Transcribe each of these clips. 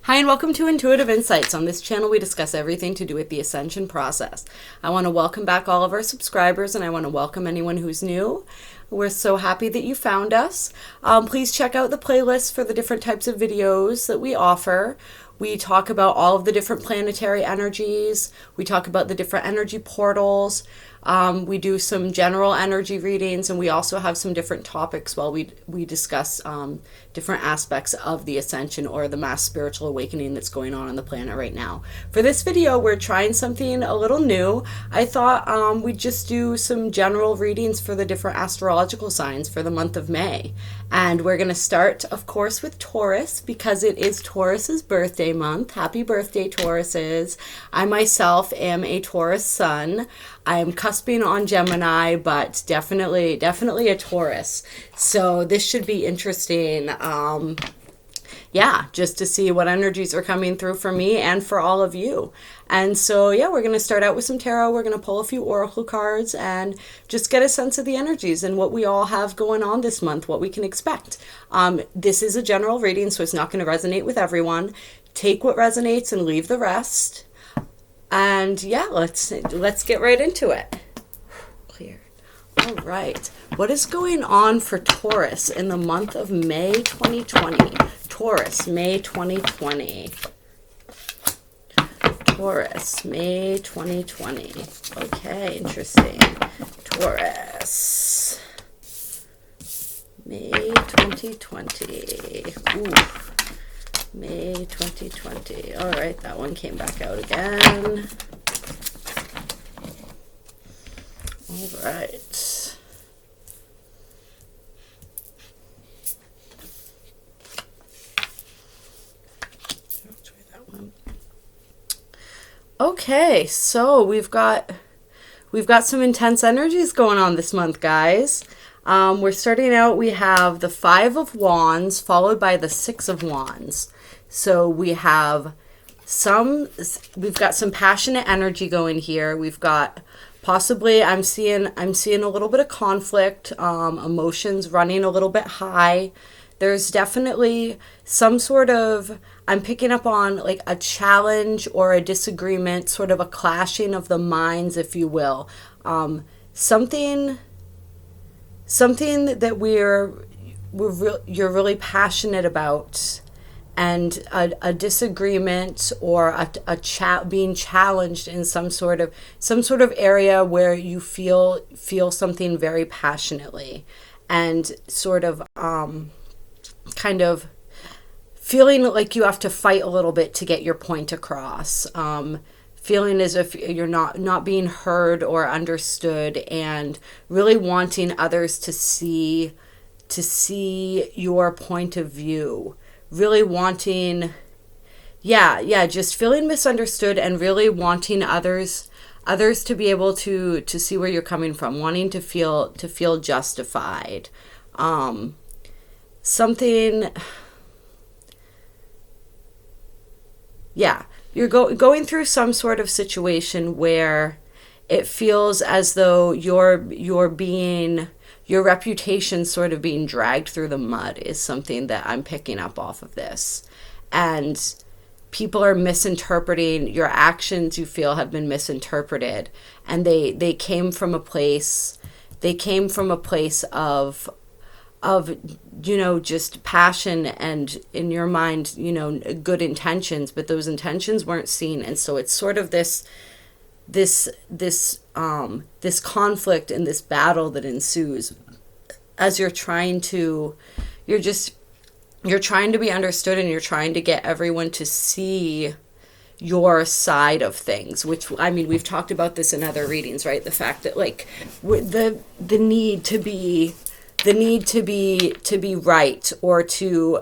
Hi, and welcome to Intuitive Insights. On this channel, we discuss everything to do with the Ascension process. I want to welcome back all of our subscribers, and I want to welcome anyone who's new. We're so happy that you found us. Please check out the playlist for the different types of videos that we offer. We talk about all of the different planetary energies. We talk about the different energy portals. We do some general energy readings, and we also have some different topics while we discuss different aspects of the ascension or the mass spiritual awakening that's going on the planet right now. For this video, we're trying something a little new. I thought we'd just do some general readings for the different astrological signs for the month of May. And we're going to start, of course, with Taurus because it is Taurus's birthday month. Happy birthday, Tauruses. I myself am a Taurus sun. I am cusping on Gemini, but definitely a Taurus. So this should be interesting. Just to see what energies are coming through for me and for all of you. And so, we're going to start out with some tarot. We're going to pull a few oracle cards and just get a sense of the energies and what we all have going on this month, what we can expect. This is a general reading, so it's not going to resonate with everyone. Take what resonates and leave the rest. And let's get right into it. Clear. All right. What is going on for Taurus in the month of May 2020? Taurus, May 2020. Taurus, May 2020. Okay, interesting. Taurus, May 2020. Ooh. May 2020. All right, that one came back out again. All right. Okay, so we've got some intense energies going on this month, guys. We're starting out, we have the 5 of Wands followed by the 6 of Wands. So we've got some passionate energy going here. We've got possibly, I'm seeing a little bit of conflict, emotions running a little bit high. There's definitely some sort of, I'm picking up on like a challenge or a disagreement, sort of a clashing of the minds, if you will. Something that you're really passionate about, and a disagreement or being challenged in some sort of area where you feel something very passionately, and sort of kind of feeling like you have to fight a little bit to get your point across, feeling as if you're not being heard or understood, and really wanting others to see your point of view, really wanting just feeling misunderstood and really wanting others to be able to see where you're coming from, wanting to feel justified. You're going through some sort of situation where it feels as though your reputation sort of being dragged through the mud is something that I'm picking up off of this. And people are misinterpreting your actions, you feel have been misinterpreted. And they came from a place of just passion and, in your mind, good intentions, but those intentions weren't seen. And so it's sort of this conflict and this battle that ensues as you're trying to be understood, and you're trying to get everyone to see your side of things, which, I mean, we've talked about this in other readings, right? The fact that like the need to be right, or to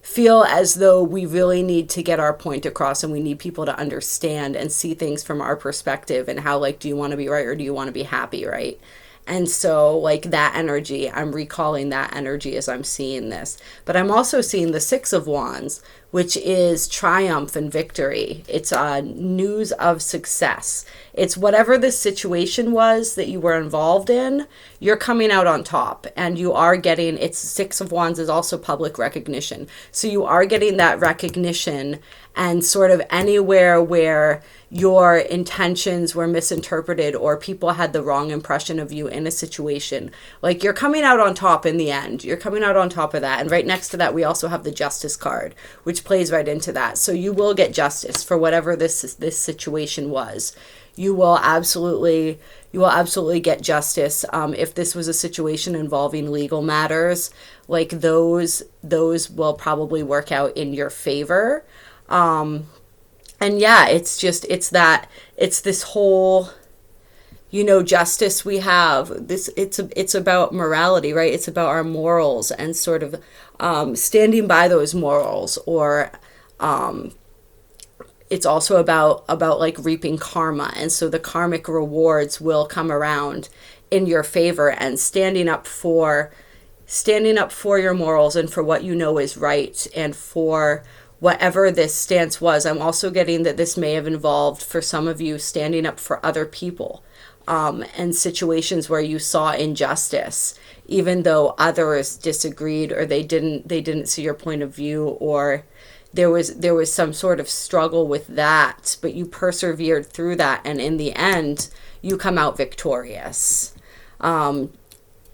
feel as though we really need to get our point across, and we need people to understand and see things from our perspective, and how, do you want to be right or do you want to be happy, right? And so that energy, I'm recalling that energy as I'm seeing this. But I'm also seeing the 6 of Wands, which is triumph and victory. It's news of success. It's whatever the situation was that you were involved in, you're coming out on top, and you are getting, it's Six of Wands is also public recognition. So you are getting that recognition, and sort of anywhere where your intentions were misinterpreted or people had the wrong impression of you in a situation, like, you're coming out on top in the end. You're coming out on top of that. And right next to that, we also have the Justice card, which plays right into that. So you will get justice for whatever this situation was. You will absolutely get justice. If this was a situation involving legal matters, like, those will probably work out in your favor. And yeah, it's this whole, justice we have. It's about morality, right? It's about our morals and sort of standing by those morals, or it's also about like reaping karma. And so the karmic rewards will come around in your favor, and standing up for your morals and for what you know is right, and for whatever this stance was. I'm also getting that this may have involved, for some of you, standing up for other people, and situations where you saw injustice, even though others disagreed, or they didn't see your point of view, or there was some sort of struggle with that, but you persevered through that, and in the end you come out victorious.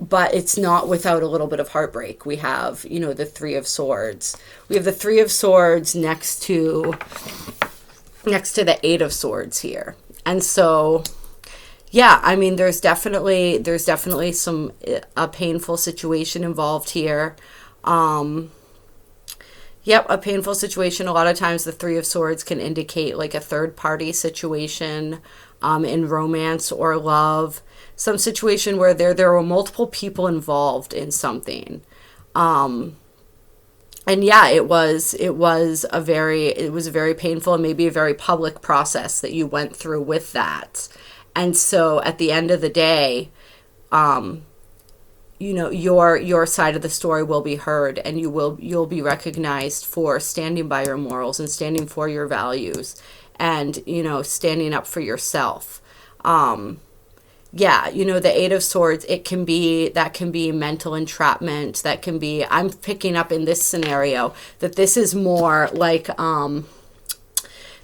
But it's not without a little bit of heartbreak. We have, the Three of Swords. We have the Three of Swords next to the Eight of Swords here. And so, yeah, I mean, there's definitely a painful situation involved here. Yep, a painful situation. A lot of times the Three of Swords can indicate like a third party situation, in romance or love. Some situation where there were multiple people involved in something. And yeah, it was a very painful and maybe a very public process that you went through with that. And so at the end of the day, your side of the story will be heard, and you'll be recognized for standing by your morals and standing for your values, and, standing up for yourself. Yeah, the Eight of Swords, that can be mental entrapment. That can be, I'm picking up in this scenario that this is more like,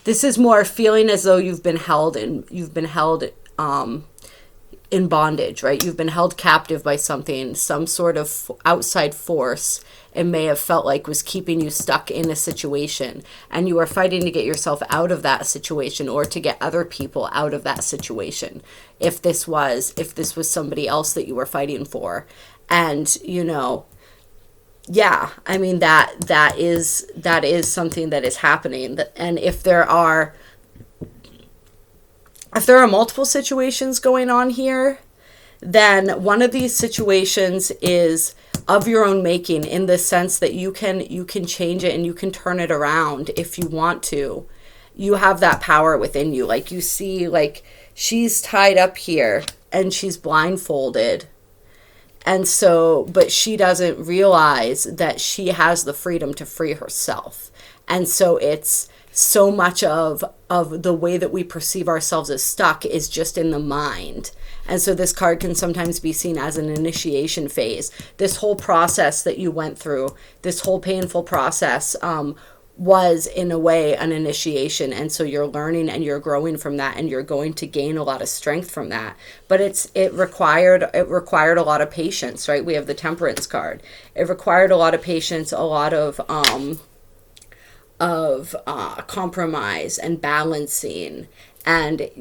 this is more feeling as though you've been held in bondage, right? You've been held captive by something, some sort of outside force. It may have felt like was keeping you stuck in a situation, and you are fighting to get yourself out of that situation, or to get other people out of that situation. If this was somebody else that you were fighting for. And, yeah, I mean, that is something that is happening. And if there are multiple situations going on here, then one of these situations is of your own making, in the sense that you can change it and you can turn it around if you want to. You have that power within you. Like, you see, like, she's tied up here and she's blindfolded. And so, but she doesn't realize that she has the freedom to free herself. And so it's so much of the way that we perceive ourselves as stuck is just in the mind. And so this card can sometimes be seen as an initiation phase. This whole process that you went through, this whole painful process, was in a way an initiation. And so you're learning and you're growing from that, and you're going to gain a lot of strength from that. But it required a lot of patience, right? We have the Temperance card. It required a lot of patience, a lot of compromise and balancing. And, it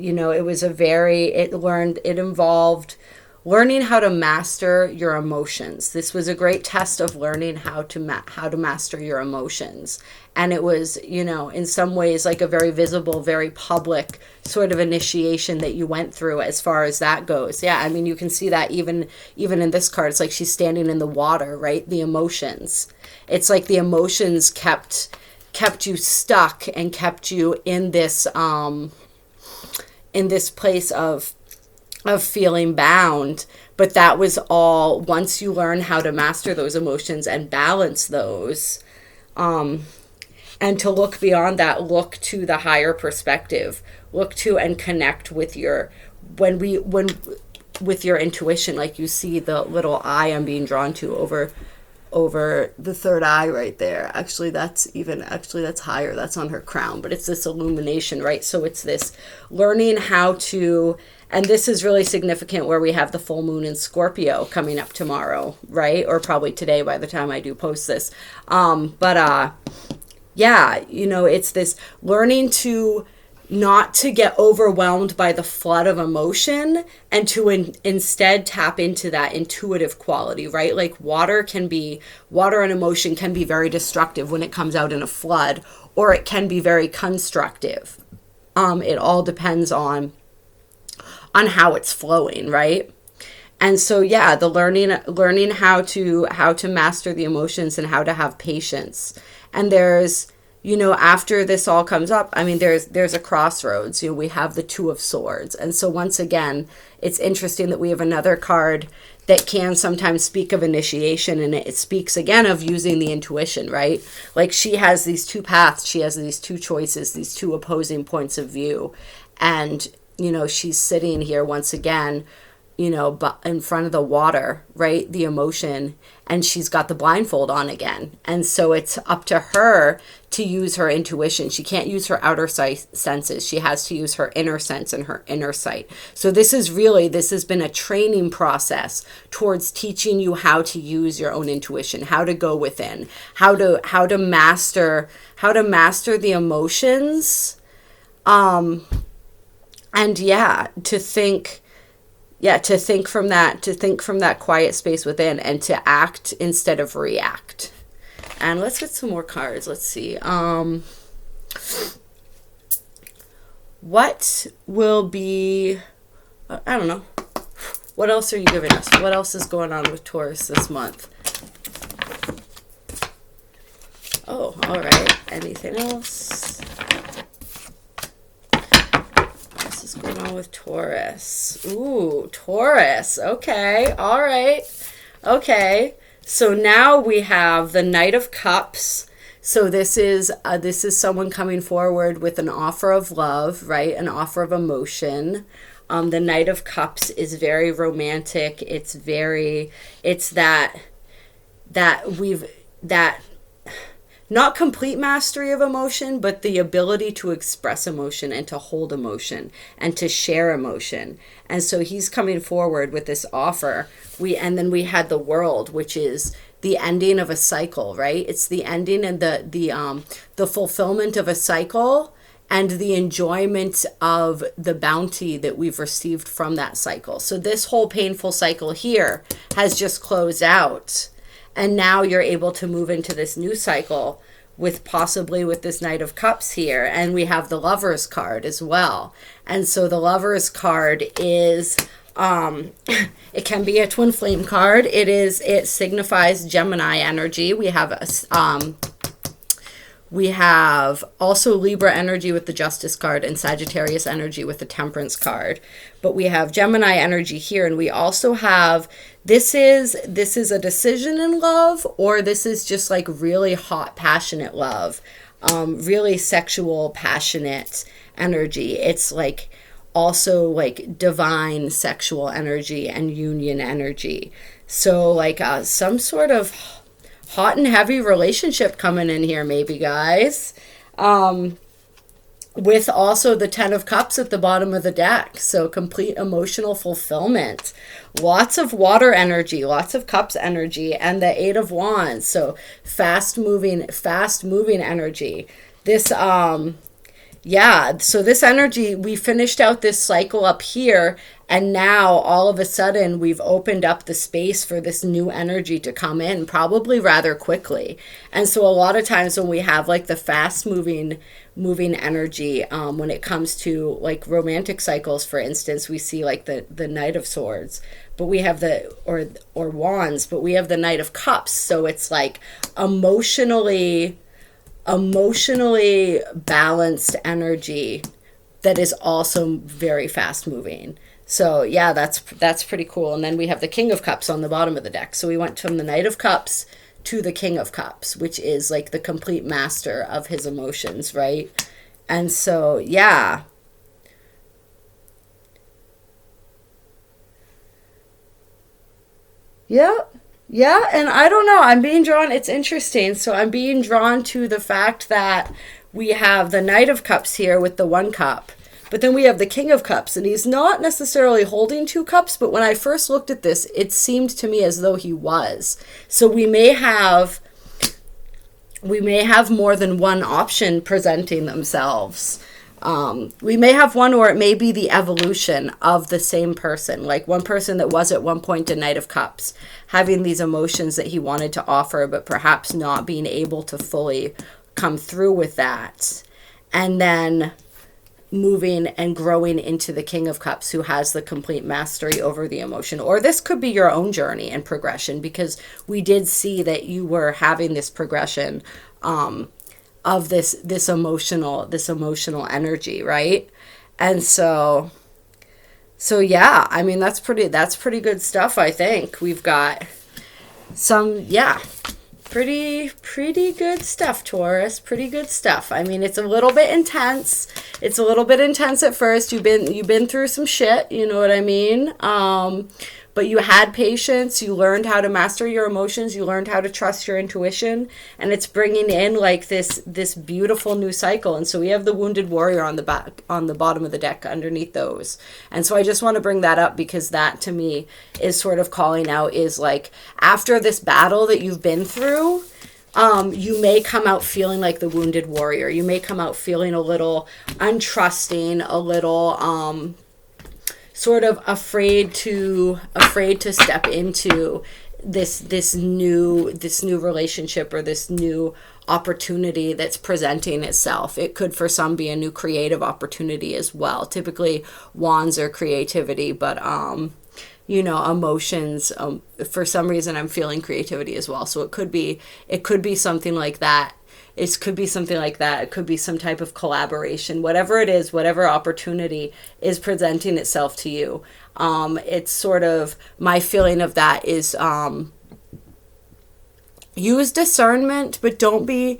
involved learning how to master your emotions. This was a great test of learning how to master your emotions. And it was, in some ways, like a very visible, very public sort of initiation that you went through as far as that goes. Yeah, I mean, you can see that even in this card. It's like she's standing in the water, right? The emotions. It's like the emotions kept you stuck and kept you in this place of feeling bound. But that was all, once you learn how to master those emotions and balance those, And to look beyond that, look to the higher perspective, look to and connect with your, with your intuition. Like you see the little eye I'm being drawn to over the third eye right there. Actually that's higher, that's on her crown, but it's this illumination, right? So it's this learning how to, and this is really significant where we have the full moon in Scorpio coming up tomorrow, right? Or probably today by the time I do post this. Yeah, you know, it's this learning to not to get overwhelmed by the flood of emotion and to instead tap into that intuitive quality, right? Like water and emotion can be very destructive when it comes out in a flood, or it can be very constructive. It all depends on how it's flowing, right? And so, yeah, the learning how to master the emotions and how to have patience. And there's, you know, after this all comes up, I mean, there's a crossroads. You know, we have the Two of Swords. And so once again, it's interesting that we have another card that can sometimes speak of initiation, and it speaks again of using the intuition, right? Like she has these two paths, she has these two choices, these two opposing points of view. And, you know, she's sitting here once again, you know, but in front of the water, right? The emotion, and she's got the blindfold on again. And so it's up to her to use her intuition. She can't use her outer senses. She has to use her inner sense and her inner sight. So this has been a training process towards teaching you how to use your own intuition, how to go within, how to master the emotions. And yeah, to think from that quiet space within, and to act instead of react. And let's get some more cards. Let's see. What will be, I don't know. What else are you giving us? What else is going on with Taurus this month? Oh, all right. Anything else? What is going on with Taurus? Ooh, Taurus. Okay. All right. Okay. So now we have the Knight of Cups. So this is someone coming forward with an offer of love, right? An offer of emotion. The Knight of Cups is very romantic. It's that not complete mastery of emotion, but the ability to express emotion and to hold emotion and to share emotion. And so he's coming forward with this offer. And then we had the World, which is the ending of a cycle, right? It's the ending and the fulfillment of a cycle and the enjoyment of the bounty that we've received from that cycle. So this whole painful cycle here has just closed out. And now you're able to move into this new cycle with this Knight of Cups here. And we have the Lovers card as well. And so the Lovers card is, it can be a twin flame card. It signifies Gemini energy. We have also Libra energy with the Justice card and Sagittarius energy with the Temperance card. But we have Gemini energy here, and we also have, this is a decision in love, or this is just like really hot, passionate love, really sexual, passionate energy. It's like also like divine sexual energy and union energy. So like some sort of hot and heavy relationship coming in here, maybe, guys. With also the Ten of Cups at the bottom of the deck. So complete emotional fulfillment. Lots of water energy, lots of cups energy, and the Eight of Wands. So fast moving energy. This, yeah, so this energy, we finished out this cycle up here, and now all of a sudden we've opened up the space for this new energy to come in, probably rather quickly. And so a lot of times when we have like the fast moving energy, when it comes to like romantic cycles, for instance, we see like the Knight of Swords, but we have or Wands, but we have the Knight of Cups. So it's like emotionally balanced energy that is also very fast moving. So yeah, that's pretty cool. And then we have the King of Cups on the bottom of the deck. So we went from the Knight of Cups to the King of Cups, which is like the complete master of his emotions, right? And so, yeah. Yeah. Yeah, and I don't know. I'm being drawn. It's interesting. So I'm being drawn to the fact that we have the Knight of Cups here with the 1 cup. But then we have the King of Cups, and he's not necessarily holding 2 cups, but when I first looked at this, it seemed to me as though he was. So we may have more than one option presenting themselves. We may have one, or it may be the evolution of the same person, like one person that was at one point a Knight of Cups, having these emotions that he wanted to offer, but perhaps not being able to fully come through with that. And then moving and growing into the King of Cups, who has the complete mastery over the emotion. Or this could be your own journey and progression, because we did see that you were having this progression of this emotional energy, right? And so yeah, I mean, that's pretty good stuff. I think we've got some, yeah, pretty good stuff, Taurus. Pretty good stuff. I mean, it's a little bit intense. It's a little bit intense at first. You've been through some shit, you know what I mean? But you had patience. You learned how to master your emotions. You learned how to trust your intuition, and it's bringing in like this beautiful new cycle. And so we have the Wounded Warrior on the bottom of the deck underneath those. And so I just want to bring that up, because that to me is sort of calling out, is like, after this battle that you've been through, you may come out feeling like the Wounded Warrior. You may come out feeling a little untrusting, a little sort of afraid to step into this new relationship, or this new opportunity that's presenting itself. It could for some be a new creative opportunity as well. Typically wands are creativity, but emotions, for some reason I'm feeling creativity as well. So it could be something like that. It could be something like that. It could be some type of collaboration, whatever it is, whatever opportunity is presenting itself to you. It's sort of, my feeling of that is, use discernment, but don't be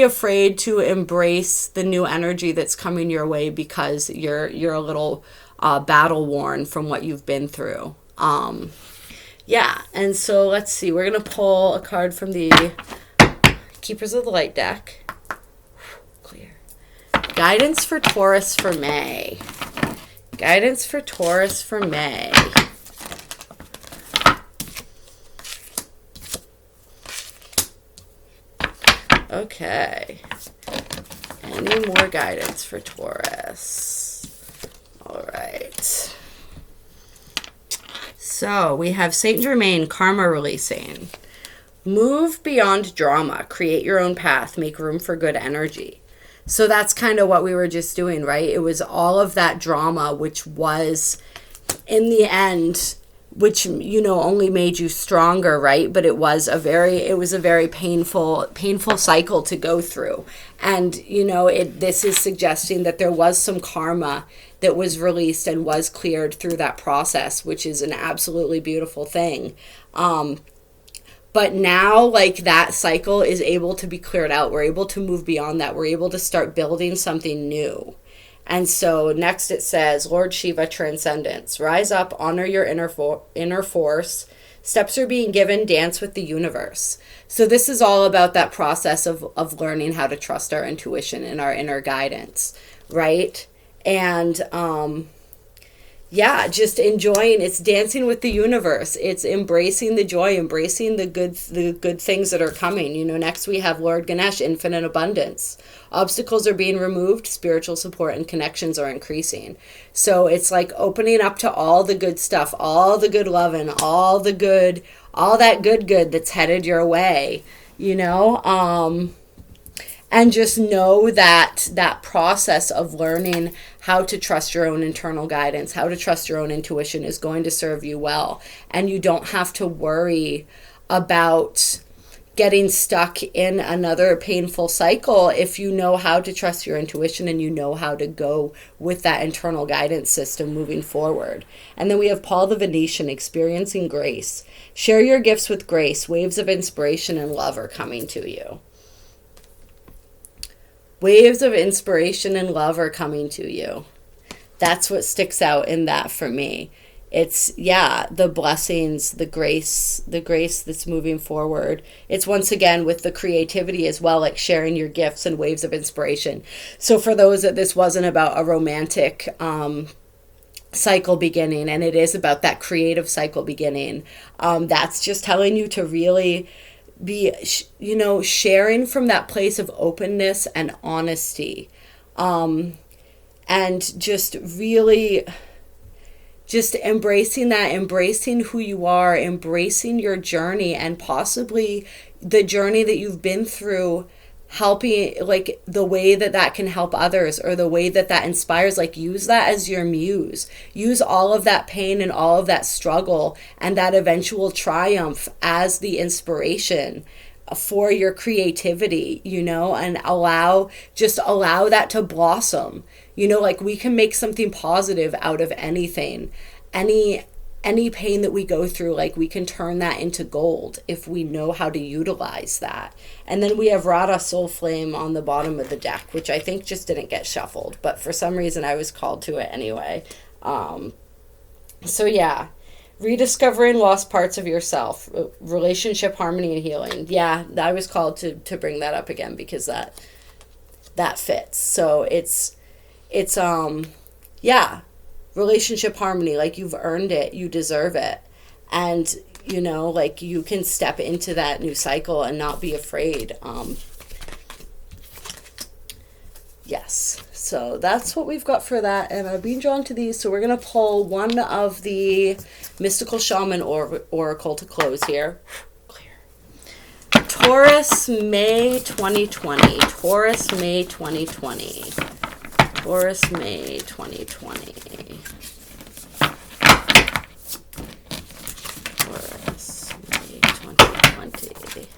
afraid to embrace the new energy that's coming your way, because you're a little battle worn from what you've been through. Yeah, and so let's see. We're going to pull a card from the Keepers of the Light deck. Clear. Guidance for Taurus for May. Guidance for Taurus for May. Okay. Any more guidance for Taurus? All right. So we have Saint Germain, karma releasing. Move beyond drama, create your own path, make room for good energy. So that's kind of what we were just doing, right? It was all of that drama, which was in the end, which, only made you stronger, right? But it was a very painful cycle to go through. And, this is suggesting that there was some karma that was released and was cleared through that process, which is an absolutely beautiful thing. But now, like, that cycle is able to be cleared out. We're able to move beyond that. We're able to start building something new. And so next it says, Lord Shiva, transcendence. Rise up, honor your inner force. Steps are being given, dance with the universe. So this is all about that process of learning how to trust our intuition and our inner guidance, right? And just enjoying. It's dancing with the universe. It's embracing the joy, embracing the good things that are coming. Next we have Lord Ganesh, infinite abundance. Obstacles are being removed, spiritual support and connections are increasing. So it's like opening up to all the good stuff, all the good loving, all that good that's headed your way, and just know that process of learning how to trust your own internal guidance, how to trust your own intuition is going to serve you well. And you don't have to worry about getting stuck in another painful cycle if you know how to trust your intuition and you know how to go with that internal guidance system moving forward. And then we have Paul the Venetian, experiencing grace. Share your gifts with grace. Waves of inspiration and love are coming to you. Waves of inspiration and love are coming to you. That's what sticks out in that for me. It's, yeah, the blessings, the grace that's moving forward. It's once again with the creativity as well, like sharing your gifts and waves of inspiration. So for those that this wasn't about a romantic cycle beginning, and it is about that creative cycle beginning, that's just telling you to really be, sharing from that place of openness and honesty, and just really just embracing that, embracing who you are, embracing your journey, and possibly the journey that you've been through, helping, like the way that can help others, or the way that inspires. Like, use that as your muse. Use all of that pain and all of that struggle and that eventual triumph as the inspiration for your creativity, and allow that to blossom. Like, we can make something positive out of anything. Any pain that we go through, like, we can turn that into gold if we know how to utilize that. And then we have Radha Soul Flame on the bottom of the deck, which I think just didn't get shuffled, but for some reason I was called to it anyway. So yeah, rediscovering lost parts of yourself, relationship harmony and healing. Yeah, I was called to bring that up again because that fits. So it's relationship harmony, like, you've earned it, you deserve it. And, like, you can step into that new cycle and not be afraid. Yes. So that's what we've got for that. And I've been drawn to these. So we're going to pull one of the Mystical Shaman Oracle to close here. Clear. Taurus, May 2020. Taurus, May 2020. Taurus, May 2020. Taurus, May 2020.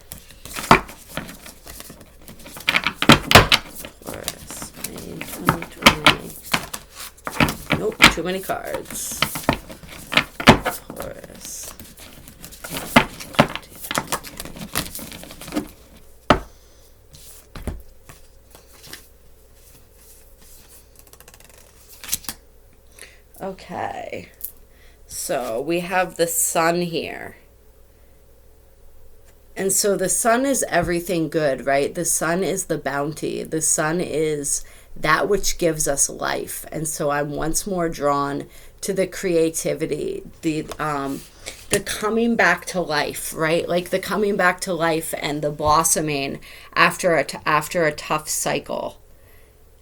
Taurus, May 2020. Nope, too many cards. Taurus. Okay, so we have the sun here. And so the sun is everything good, right? The sun is the bounty. The sun is that which gives us life. And so I'm once more drawn to the creativity, the coming back to life, right? Like the coming back to life and the blossoming after a tough cycle.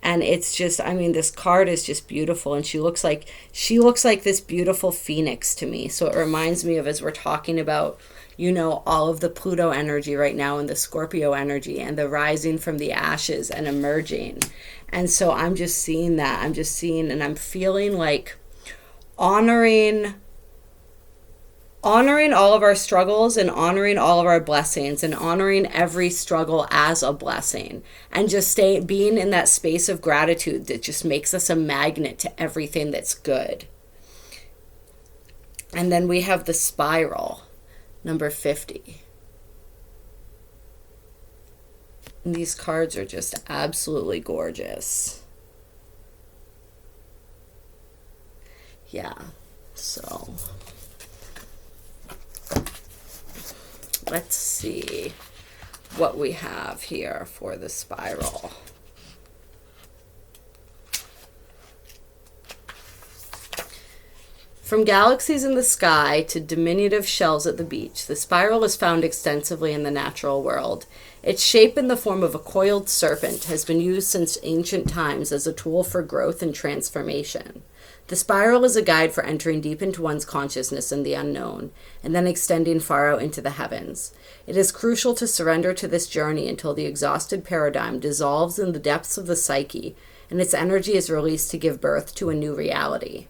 And it's just, this card is just beautiful. And she looks like this beautiful phoenix to me. So it reminds me of, as we're talking about, all of the Pluto energy right now and the Scorpio energy and the rising from the ashes and emerging. And so I'm just seeing that. And I'm feeling like honoring all of our struggles and honoring all of our blessings and honoring every struggle as a blessing, and just being in that space of gratitude that just makes us a magnet to everything that's good. And then we have the spiral, number 50. And these cards are just absolutely gorgeous. Yeah, so let's see what we have here for the spiral. From galaxies in the sky to diminutive shells at the beach, the spiral is found extensively in the natural world. Its shape in the form of a coiled serpent has been used since ancient times as a tool for growth and transformation. The spiral is a guide for entering deep into one's consciousness in the unknown, and then extending far out into the heavens. It is crucial to surrender to this journey until the exhausted paradigm dissolves in the depths of the psyche, and its energy is released to give birth to a new reality.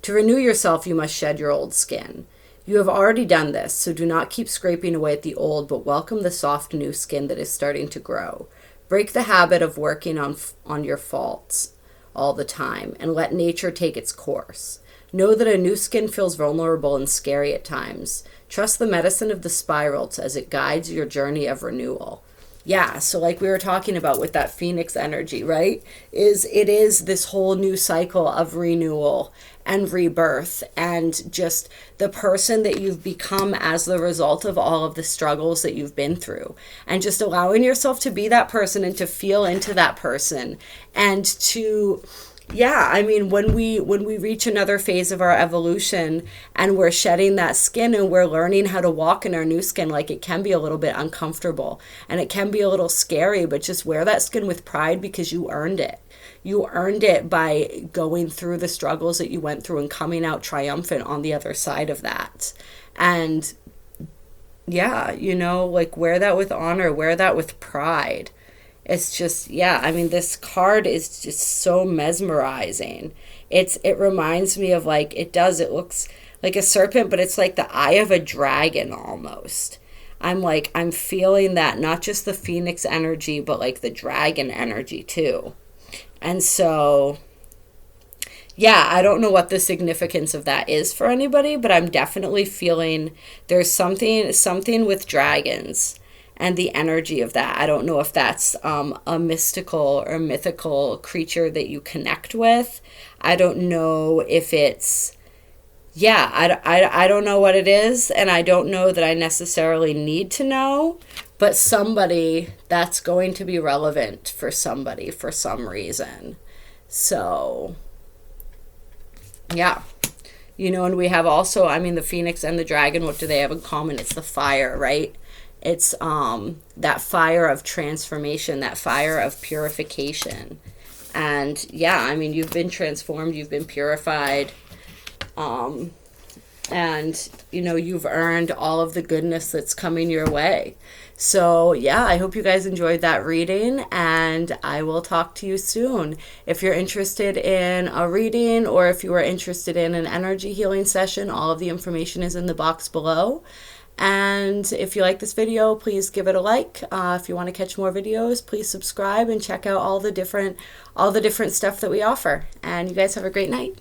To renew yourself, you must shed your old skin. You have already done this, so do not keep scraping away at the old, but welcome the soft new skin that is starting to grow. Break the habit of working on your faults all the time and let nature take its course. Know that a new skin feels vulnerable and scary at times. Trust the medicine of the spirals as it guides your journey of renewal. Yeah, so like we were talking about with that Phoenix energy, right? It is this whole new cycle of renewal and rebirth, and just the person that you've become as the result of all of the struggles that you've been through, and just allowing yourself to be that person and to feel into that person, and to, yeah, I mean, when we reach another phase of our evolution and we're shedding that skin and we're learning how to walk in our new skin, like, it can be a little bit uncomfortable and it can be a little scary, but just wear that skin with pride because you earned it. You earned it by going through the struggles that you went through and coming out triumphant on the other side of that. And yeah, you know, like, wear that with honor, wear that with pride. It's just, yeah, I mean, this card is just so mesmerizing. It reminds me of, like, it looks like a serpent, but it's like the eye of a dragon almost. I'm feeling that, not just the Phoenix energy, but like the dragon energy too. And so, yeah, I don't know what the significance of that is for anybody, but I'm definitely feeling there's something with dragons and the energy of that. I don't know if that's a mystical or mythical creature that you connect with. I don't know if it's, yeah, I don't know what it is, and I don't know that I necessarily need to know, but somebody, that's going to be relevant for somebody for some reason. So, yeah. You know, and we have also, I mean, the Phoenix and the dragon, what do they have in common? It's the fire, right? It's that fire of transformation, that fire of purification. And yeah, I mean, you've been transformed, you've been purified, and you know, you've earned all of the goodness that's coming your way. So yeah, I hope you guys enjoyed that reading, and I will talk to you soon. If you're interested in a reading, or if you are interested in an energy healing session, all of the information is in the box below. And if you like this video, please give it a like. If you want to catch more videos, please subscribe and check out all the different stuff that we offer. And you guys have a great night.